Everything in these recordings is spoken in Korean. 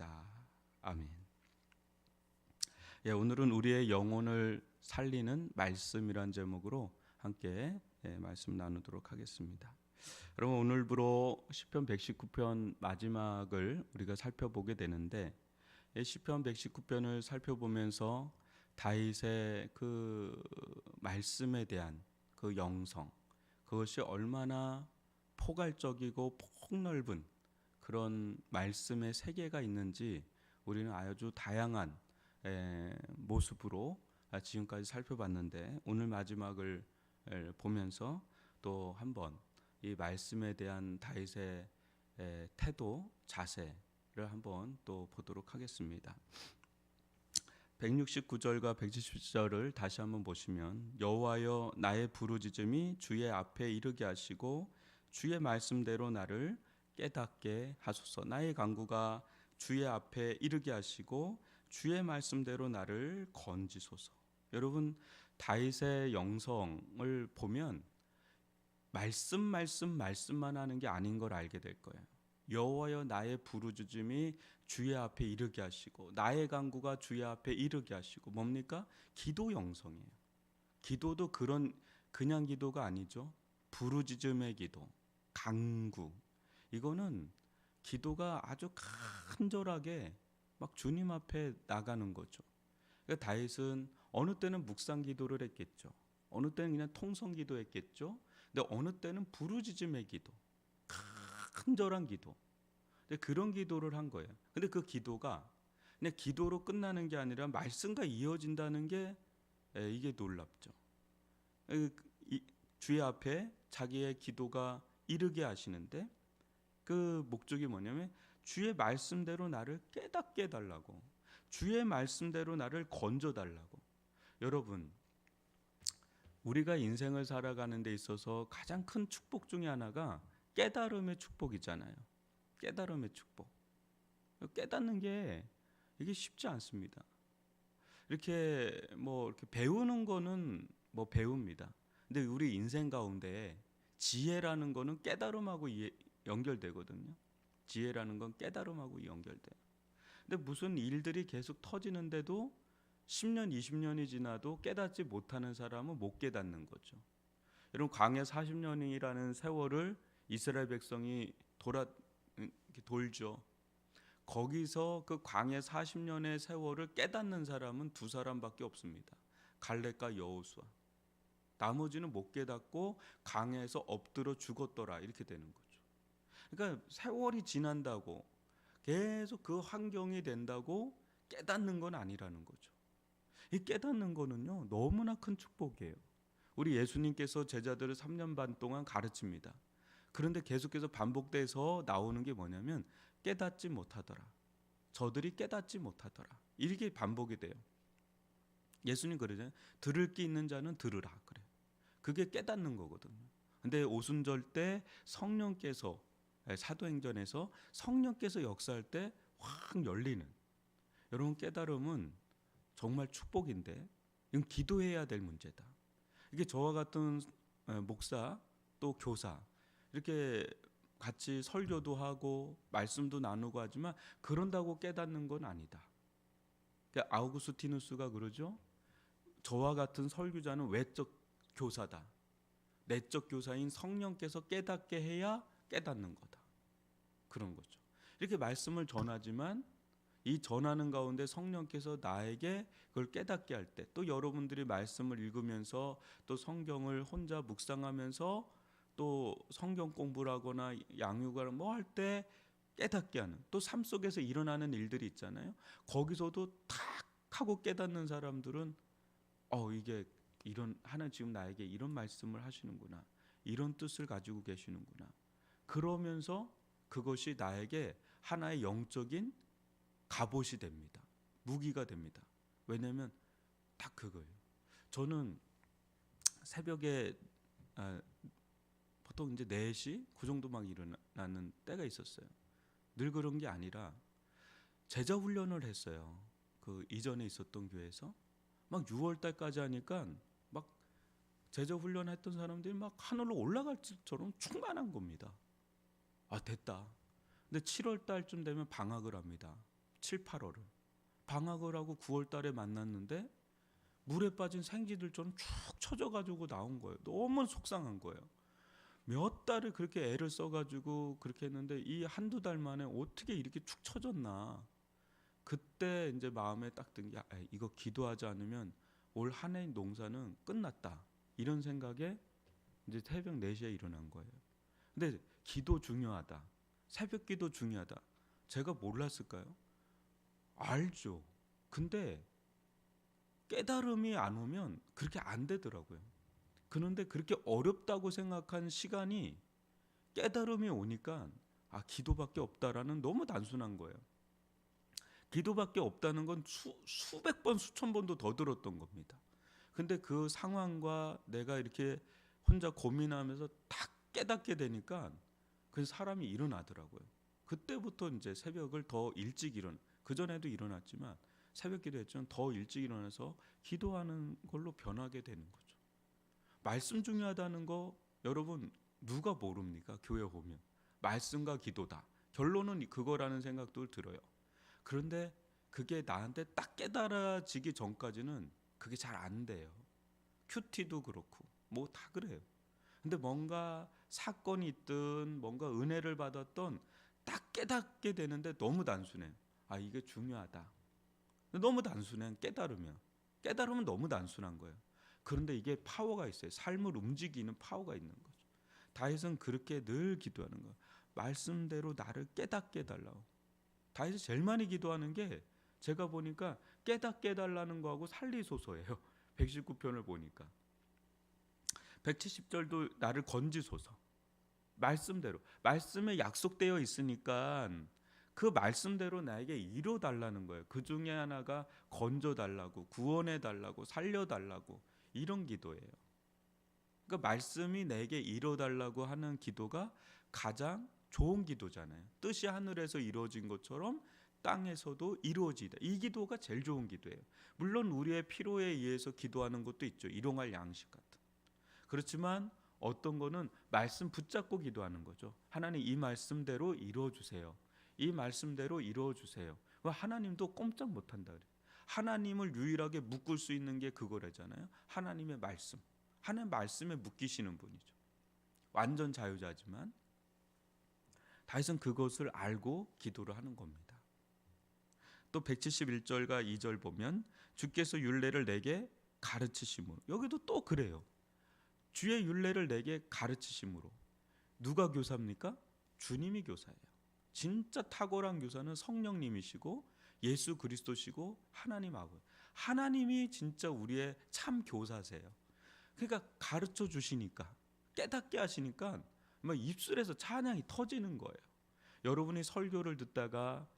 기도합니다. 아멘. 오늘은 우리의 영혼을 살리는 말씀이란 제목으로 함께 말씀 나누도록 하겠습니다. 여러분, 오늘부로 시편 119편 마지막을 우리가 살펴보게 되는데, 시편 119편을 살펴보면서 다윗의 그 말씀에 대한 그 영성, 그것이 얼마나 포괄적이고 폭넓은 그런 말씀의 세계가 있는지 우리는 아주 다양한 모습으로 지금까지 살펴봤는데, 오늘 마지막을 보면서 또 한번 이 말씀에 대한 다윗의 태도, 자세를 한번 또 보도록 하겠습니다. 169절과 170절을 다시 한번 보시면, 여호와여 나의 부르짖음이 주의 앞에 이르게 하시고 주의 말씀대로 나를 깨닫게 하소서. 나의 간구가 주의 앞에 이르게 하시고 주의 말씀대로 나를 건지소서. 여러분, 다윗의 영성을 보면 말씀만 하는 게 아닌 걸 알게 될 거예요. 여호와여 나의 부르짖음이 주의 앞에 이르게 하시고 나의 간구가 주의 앞에 이르게 하시고, 뭡니까? 기도 영성이에요. 기도도 그냥 기도가 아니죠. 부르짖음의 기도, 간구, 이거는 기도가 아주 간절하게 막 주님 앞에 나가는 거죠. 그러니까 다윗은 어느 때는 묵상 기도를 했겠죠. 어느 때는 그냥 통성 기도했겠죠. 근데 어느 때는 부르짖음의 기도, 간절한 기도, 그런 기도를 한 거예요. 근데 그 기도가 그냥 기도로 끝나는 게 아니라 말씀과 이어진다는 게 이게 놀랍죠. 주의 앞에 자기의 기도가 이르게 하시는데, 그 목적이 뭐냐면 주의 말씀대로 나를 깨닫게 해달라고, 주의 말씀대로 나를 건져달라고. 여러분, 우리가 인생을 살아가는 데 있어서 가장 큰 축복 중에 하나가 깨달음의 축복이잖아요. 깨달음의 축복. 깨닫는 게 이게 쉽지 않습니다. 이렇게 이렇게 배우는 거는 배웁니다. 근데 우리 인생 가운데 지혜라는 거는 깨달음하고 연결되거든요. 지혜라는 건 깨달음하고 연결돼요. 근데 무슨 일들이 계속 터지는데도 10년, 20년이 지나도 깨닫지 못하는 사람은 못 깨닫는 거죠. 여러분, 광야 40년이라는 세월을 이스라엘 백성이 돌죠. 거기서 그 광야 40년의 세월을 깨닫는 사람은 두 사람밖에 없습니다. 갈렙과 여호수아. 나머지는 못 깨닫고 광야에서 엎드려 죽었더라, 이렇게 되는 거죠. 그러니까 세월이 지난다고 계속 그 환경이 된다고 깨닫는 건 아니라는 거죠. 이 깨닫는 거는요, 너무나 큰 축복이에요. 우리 예수님께서 제자들을 3년 반 동안 가르칩니다. 그런데 계속해서 반복돼서 나오는 게 뭐냐면 깨닫지 못하더라, 저들이 깨닫지 못하더라, 이렇게 반복이 돼요. 예수님 그러잖아요. 들을 귀 있는 자는 들으라, 그래. 그게 깨닫는 거거든요. 근데 오순절 때 성령께서, 사도행전에서 성령께서 역사할 때 확 열리는, 여러분, 깨달음은 정말 축복인데 이건 기도해야 될 문제다. 이게 저와 같은 목사 또 교사, 이렇게 같이 설교도 하고 말씀도 나누고 하지만 그런다고 깨닫는 건 아니다. 그러니까 아우구스티누스가 그러죠. 저와 같은 설교자는 외적 교사다. 내적 교사인 성령께서 깨닫게 해야 깨닫는 거다. 그런 거죠. 이렇게 말씀을 전하지만 이 전하는 가운데 성령께서 나에게 그걸 깨닫게 할 때, 또 여러분들이 말씀을 읽으면서 또 성경을 혼자 묵상하면서 또 성경 공부를 하거나 양육을 할 때 깨닫게 하는, 또 삶 속에서 일어나는 일들이 있잖아요. 거기서도 탁 하고 깨닫는 사람들은 이게 이런, 하나님 지금 나에게 이런 말씀을 하시는구나, 이런 뜻을 가지고 계시는구나. 그러면서 그것이 나에게 하나의 영적인 갑옷이 됩니다. 무기가 됩니다. 왜냐하면 딱 그거예요. 저는 새벽에 보통 이제 4시 그 정도 막 일어나는 때가 있었어요. 늘 그런 게 아니라 제자 훈련을 했어요. 그 이전에 있었던 교회에서 막 6월 달까지 하니까 막 제자 훈련했던 사람들이 막 하늘로 올라갈 것처럼 충만한 겁니다. 됐다. 근데 7월 달쯤 되면 방학을 합니다. 7, 8월을 방학을 하고 9월 달에 만났는데 물에 빠진 생쥐들처럼 축 처져가지고 나온 거예요. 너무 속상한 거예요. 몇 달을 그렇게 애를 써가지고 그렇게 했는데 이 한두 달 만에 어떻게 이렇게 축 처졌나. 그때 이제 마음에 딱 든 게 이거 기도하지 않으면 올 한 해 농사는 끝났다. 이런 생각에 이제 새벽 4시에 일어난 거예요. 근데 기도 중요하다. 새벽 기도 중요하다. 제가 몰랐을까요? 알죠. 근데 깨달음이 안 오면 그렇게 안 되더라고요. 그런데 그렇게 어렵다고 생각한 시간이 깨달음이 오니까 기도밖에 없다라는 너무 단순한 거예요. 기도밖에 없다는 건 수백 번 수천 번도 더 들었던 겁니다. 근데 그 상황과 내가 이렇게 혼자 고민하면서 딱 깨닫게 되니까 그 사람이 일어나더라고요. 그때부터 이제 새벽을 더 일찍 그 전에도 일어났지만 새벽 기도했지만 더 일찍 일어나서 기도하는 걸로 변하게 되는 거죠. 말씀 중요하다는 거 여러분 누가 모릅니까? 교회 오면 말씀과 기도다. 결론은 그거라는 생각도 들어요. 그런데 그게 나한테 딱 깨달아지기 전까지는 그게 잘 안 돼요. 큐티도 그렇고 뭐 다 그래요. 근데 뭔가 사건이 있든 뭔가 은혜를 받았던 딱 깨닫게 되는데 너무 단순해요. 이게 중요하다. 너무 단순해. 깨달으면 너무 단순한 거예요. 그런데 이게 파워가 있어요. 삶을 움직이는 파워가 있는 거죠. 다윗은 그렇게 늘 기도하는 거예요. 말씀대로 나를 깨닫게 해달라고. 다윗이 제일 많이 기도하는 게 제가 보니까 깨닫게 해달라는 거하고 살리소서예요. 119편을 보니까 170절도 나를 건지소서. 말씀대로 말씀에 약속되어 있으니까 그 말씀대로 나에게 이뤄달라는 거예요. 그 중에 하나가 건져달라고, 구원해달라고, 살려달라고 이런 기도예요. 그러니까 말씀이 내게 이뤄달라고 하는 기도가 가장 좋은 기도잖아요. 뜻이 하늘에서 이루어진 것처럼 땅에서도 이루어지다. 이 기도가 제일 좋은 기도예요. 물론 우리의 필요에 의해서 기도하는 것도 있죠. 일용할 양식 같은. 그렇지만 어떤 거는 말씀 붙잡고 기도하는 거죠. 하나님 이 말씀대로 이루어주세요. 이 말씀대로 이루어주세요. 하나님도 꼼짝 못한다 그래요. 하나님을 유일하게 묶을 수 있는 게 그거래잖아요. 하나님의 말씀. 하나님 말씀에 묶이시는 분이죠. 완전 자유자지만 다윗은 그것을 알고 기도를 하는 겁니다. 또 171절과 2절 보면 주께서 율례를 내게 가르치심으로. 여기도 또 그래요. 주의 율례를 내게 가르치심으로. 누가 교사입니까? 주님이 교사예요. 진짜 탁월한 교사는 성령님이시고 예수 그리스도시고 하나님 아버지. 하나님이 진짜 우리의 참 교사세요. 그러니까 가르쳐 주시니까 깨닫게 하시니까 막 입술에서 찬양이 터지는 거예요. 여러분이 설교를 듣다가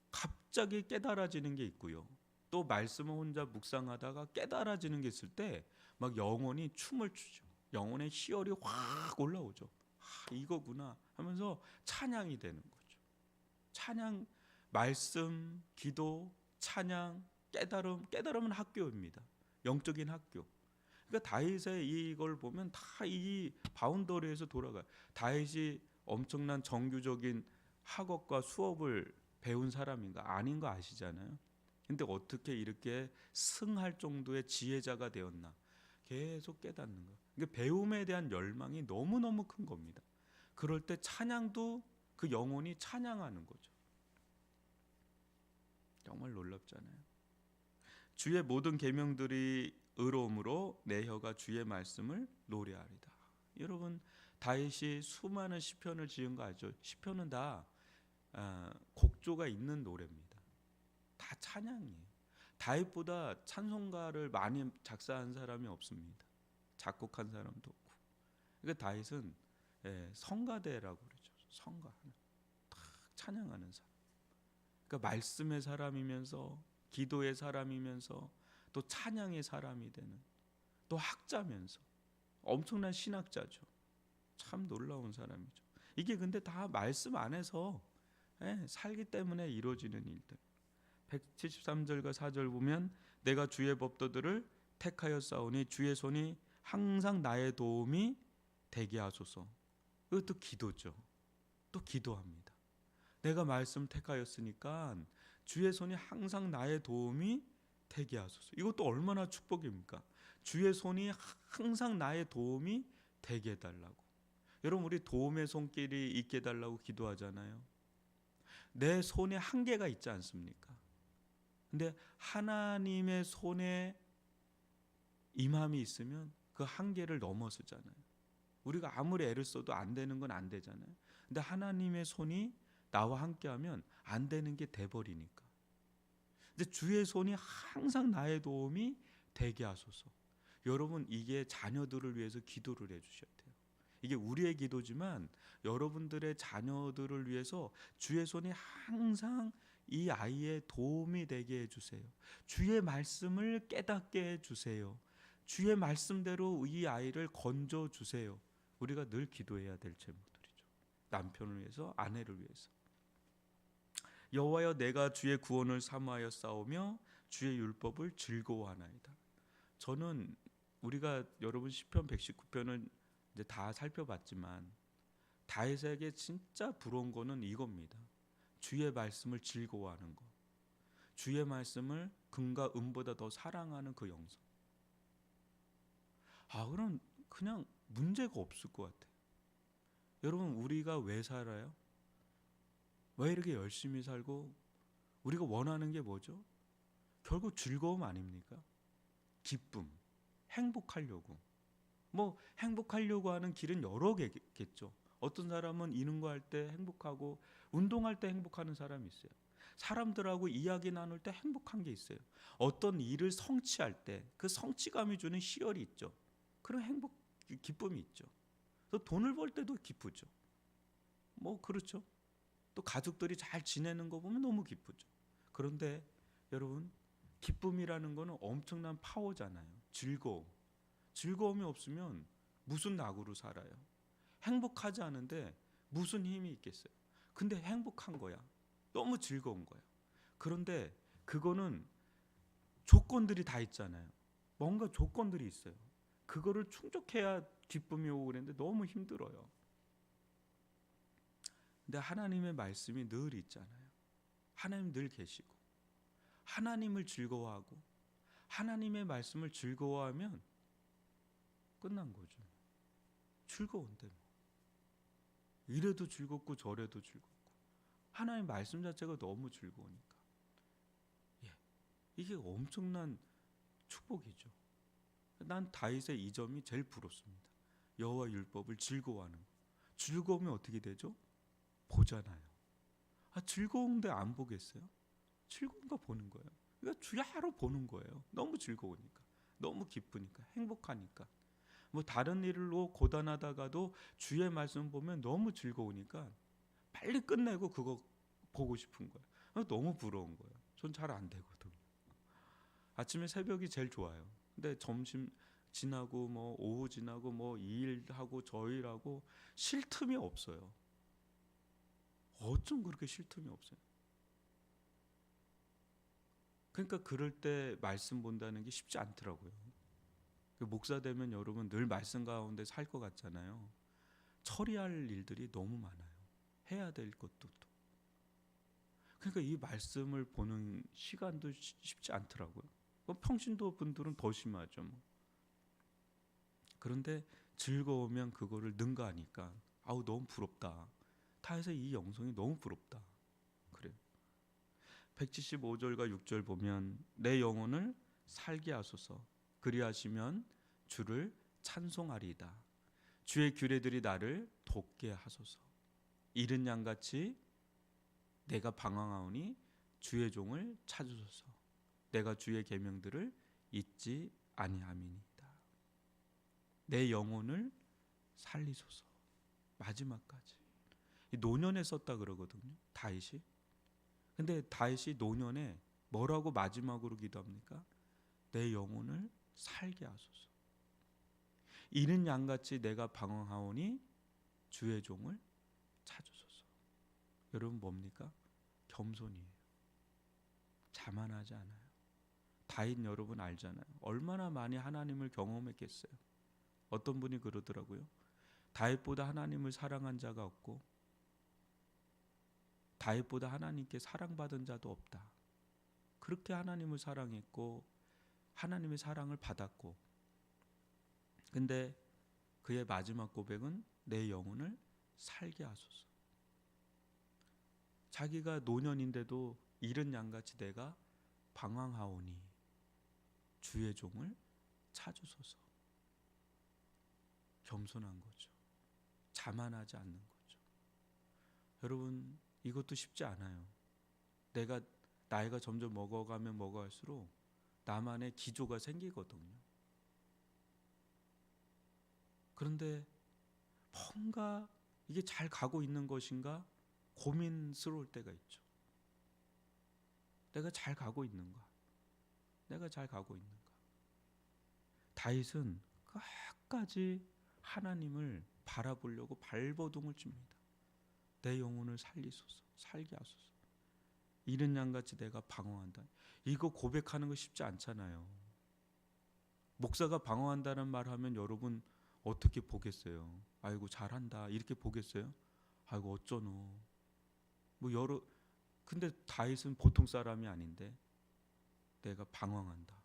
갑자기 깨달아지는 게 있고요. 또 말씀을 혼자 묵상하다가 깨달아지는 게 있을 때 막 영혼이 춤을 추죠. 영혼의 희열이 확 올라오죠. 이거구나 하면서 찬양이 되는 거죠. 찬양, 말씀, 기도, 찬양, 깨달음은 학교입니다. 영적인 학교. 그러니까 다윗의 이걸 보면 다 이 바운더리에서 돌아가요. 다윗이 엄청난 정규적인 학업과 수업을 배운 사람인가? 아닌 거 아시잖아요. 근데 어떻게 이렇게 승할 정도의 지혜자가 되었나? 계속 깨닫는 거예요. 그러니까 배움에 대한 열망이 너무너무 큰 겁니다. 그럴 때 찬양도 그 영혼이 찬양하는 거죠. 정말 놀랍잖아요. 주의 모든 계명들이 의로움으로 내 혀가 주의 말씀을 노래하리다. 여러분 다윗이 수많은 시편을 지은 거 알죠? 시편은 다 곡조가 있는 노래입니다. 다 찬양이에요. 다윗보다 찬송가를 많이 작사한 사람이 없습니다. 작곡한 사람도 없고. 그러니까 다윗은 성가대라고 그러죠. 성가하는, 딱 찬양하는 사람. 그러니까 말씀의 사람이면서 기도의 사람이면서 또 찬양의 사람이 되는, 또 학자면서 엄청난 신학자죠. 참 놀라운 사람이죠. 이게 근데 다 말씀 안에서 살기 때문에 이루어지는 일들. 173절과 4절 보면 내가 주의 법도들을 택하여 싸우니 주의 손이 항상 나의 도움이 되게 하소서. 이것도 기도죠. 또 기도합니다. 내가 말씀 택하였으니까 주의 손이 항상 나의 도움이 되게 하소서. 이것도 얼마나 축복입니까? 주의 손이 항상 나의 도움이 되게 해달라고. 여러분, 우리 도움의 손길이 있게 해달라고 기도하잖아요. 내 손에 한계가 있지 않습니까? 근데 하나님의 손에 임함이 있으면 그 한계를 넘어서잖아요. 우리가 아무리 애를 써도 안 되는 건 안 되잖아요. 근데 하나님의 손이 나와 함께하면 안 되는 게 돼버리니까. 근데 주의 손이 항상 나의 도움이 되게 하소서. 여러분, 이게 자녀들을 위해서 기도를 해주셔야 돼요. 이게 우리의 기도지만 여러분들의 자녀들을 위해서 주의 손이 항상 이 아이의 도움이 되게 해주세요. 주의 말씀을 깨닫게 해주세요. 주의 말씀대로 이 아이를 건져주세요. 우리가 늘 기도해야 될 제목들이죠. 남편을 위해서, 아내를 위해서. 여호와여, 내가 주의 구원을 사모하여 싸우며 주의 율법을 즐거워하나이다. 저는 우리가 여러분 시편 119편을 이제 다 살펴봤지만 다윗에게 진짜 부러운 거는 이겁니다. 주의 말씀을 즐거워하는 것. 주의 말씀을 금과 은보다 더 사랑하는 그 영성. 그럼 그냥 문제가 없을 것 같아요. 여러분, 우리가 왜 살아요? 왜 이렇게 열심히 살고 우리가 원하는 게 뭐죠? 결국 즐거움 아닙니까? 기쁨, 행복하려고. 뭐 행복하려고 하는 길은 여러 개겠죠. 어떤 사람은 이른거 할 때 행복하고 운동할 때 행복하는 사람이 있어요. 사람들하고 이야기 나눌 때 행복한 게 있어요. 어떤 일을 성취할 때 그 성취감이 주는 희열이 있죠. 그런 행복, 기쁨이 있죠. 또 돈을 벌 때도 기쁘죠. 뭐 그렇죠. 또 가족들이 잘 지내는 거 보면 너무 기쁘죠. 그런데 여러분, 기쁨이라는 거는 엄청난 파워잖아요. 즐거움이 없으면 무슨 낙으로 살아요? 행복하지 않은데 무슨 힘이 있겠어요? 근데 행복한 거야. 너무 즐거운 거야. 그런데 그거는 조건들이 다 있잖아요. 뭔가 조건들이 있어요. 그거를 충족해야 기쁨이 오고 그랬는데 너무 힘들어요. 근데 하나님의 말씀이 늘 있잖아요. 하나님 늘 계시고 하나님을 즐거워하고 하나님의 말씀을 즐거워하면 끝난 거죠. 즐거운데 뭐. 이래도 즐겁고 저래도 즐겁고 하나님 말씀 자체가 너무 즐거우니까. 이게 엄청난 축복이죠. 난 다윗의 이 점이 제일 부럽습니다. 여호와 율법을 즐거워하는 거. 즐거우면 어떻게 되죠? 보잖아요. 즐거운데 안 보겠어요? 즐거운 거 보는 거예요. 그러니까 주야 하루 보는 거예요. 너무 즐거우니까, 너무 기쁘니까, 행복하니까. 뭐 다른 일로 고단하다가도 주의 말씀 보면 너무 즐거우니까 빨리 끝내고 그거 보고 싶은 거예요. 너무 부러운 거예요. 전 잘 안 되거든요. 아침에 새벽이 제일 좋아요. 근데 점심 지나고 뭐 오후 지나고 뭐 이 일하고 저 일하고 쉴 틈이 없어요. 어쩜 그렇게 쉴 틈이 없어요. 그러니까 그럴 때 말씀 본다는 게 쉽지 않더라고요. 목사 되면 여러분 늘 말씀 가운데 살 것 같잖아요. 처리할 일들이 너무 많아요. 해야 될 것도 또. 그러니까 이 말씀을 보는 시간도 쉽지 않더라고요. 평신도 분들은 더 심하죠. 뭐. 그런데 즐거우면 그거를 능가하니까 너무 부럽다. 타에서 이 영성이 너무 부럽다. 그래요. 175절과 6절 보면 내 영혼을 살게 하소서. 그리하시면 주를 찬송하리이다. 주의 규례들이 나를 돋게 하소서. 이른 양같이 내가 방황하오니 주의 종을 찾으소서. 내가 주의 계명들을 잊지 아니함이니이다. 내 영혼을 살리소서. 마지막까지. 노년에 썼다 그러거든요. 다윗이. 근데 다윗이 노년에 뭐라고 마지막으로 기도합니까? 내 영혼을 살게 하소서. 이는 양같이 내가 방황하오니 주의 종을 찾으소서. 여러분 뭡니까? 겸손이에요. 자만하지 않아요. 다윗 여러분 알잖아요. 얼마나 많이 하나님을 경험했겠어요. 어떤 분이 그러더라고요. 다윗보다 하나님을 사랑한 자가 없고 다윗보다 하나님께 사랑받은 자도 없다. 그렇게 하나님을 사랑했고 하나님의 사랑을 받았고, 근데 그의 마지막 고백은 내 영혼을 살게 하소서. 자기가 노년인데도 잃은 양같이 내가 방황하오니 주의 종을 찾으소서. 겸손한 거죠. 자만하지 않는 거죠. 여러분, 이것도 쉽지 않아요. 내가 나이가 점점 먹어가면 먹어갈수록 나만의 기조가 생기거든요. 그런데 뭔가 이게 잘 가고 있는 것인가 고민스러울 때가 있죠. 내가 잘 가고 있는가? 내가 잘 가고 있는가? 다윗은 끝까지 하나님을 바라보려고 발버둥을 칩니다. 내 영혼을 살리소서, 살게 하소서. 이른 양같이 내가 방황한다. 이거 고백하는 거 쉽지 않잖아요. 목사가 방황한다는 말 하면 여러분 어떻게 보겠어요? 아이고 잘한다 이렇게 보겠어요? 아이고 어쩌노. 근데 다윗은 보통 사람이 아닌데 내가 방황한다.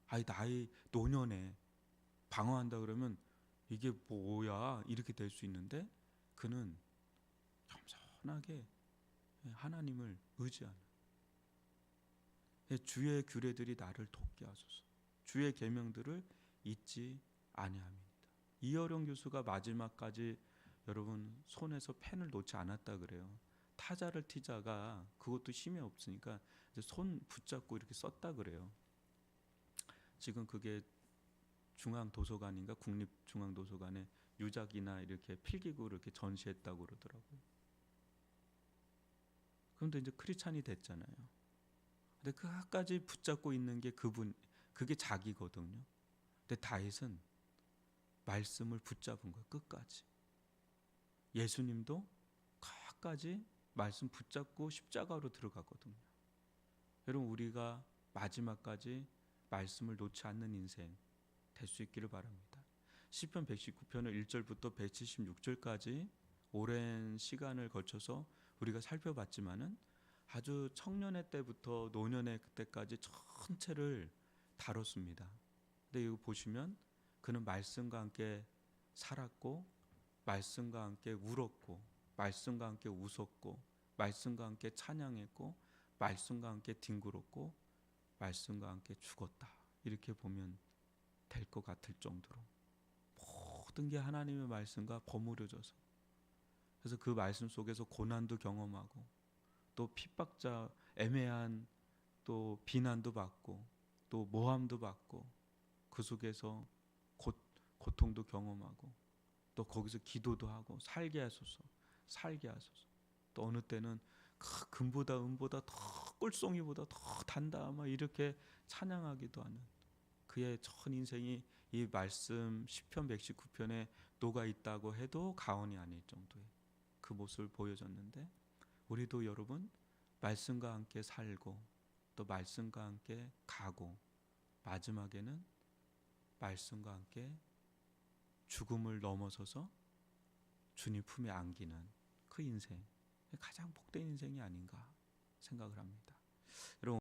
아이 나이 노년에 방황한다 그러면 이게 뭐야 이렇게 될 수 있는데 그는 겸손하게 하나님을 의지하는, 주의 규례들이 나를 돕게 하소서. 주의 계명들을 잊지 아니함이니이다. 이어령 교수가 마지막까지 여러분 손에서 펜을 놓지 않았다 그래요. 타자를 티자가 그것도 힘이 없으니까 이제 손 붙잡고 이렇게 썼다 그래요. 지금 그게 중앙도서관인가 국립중앙도서관에 유작이나 이렇게 필기구를 이렇게 전시했다고 그러더라고요. 그런데 이제 크리스찬이 됐잖아요. 근데 끝까지 붙잡고 있는 게 그게 자기거든요. 근데 다윗은 말씀을 붙잡은 거예요. 끝까지. 예수님도 끝까지 말씀 붙잡고 십자가로 들어가거든요. 여러분 우리가 마지막까지 말씀을 놓지 않는 인생 될 수 있기를 바랍니다. 시편 119편을 1절부터 176절까지 오랜 시간을 거쳐서 우리가 살펴봤지만은 아주 청년의 때부터 노년의 때까지 전체를 다뤘습니다. 근데 이거 보시면 그는 말씀과 함께 살았고 말씀과 함께 울었고 말씀과 함께 웃었고 말씀과 함께 찬양했고 말씀과 함께 뒹굴었고 말씀과 함께 죽었다. 이렇게 보면 될 것 같을 정도로 모든 게 하나님의 말씀과 버무려져서, 그래서 그 말씀 속에서 고난도 경험하고 또 핍박자 애매한 또 비난도 받고 또 모함도 받고 그 속에서 고통도 경험하고 또 거기서 기도도 하고 살게 하소서 살게 하소서. 또 어느 때는 그 금보다 은보다 더 꿀송이보다 더 단다 막 이렇게 찬양하기도 하는 그의 전 인생이 이 말씀 시편 119편에 녹아 있다고 해도 과언이 아닐 정도의 그 모습을 보여줬는데, 우리도 여러분 말씀과 함께 살고 또 말씀과 함께 가고 마지막에는 말씀과 함께 죽음을 넘어서서 주님 품에 안기는 그 인생, 가장 복된 인생이 아닌가 생각을 합니다. 여러분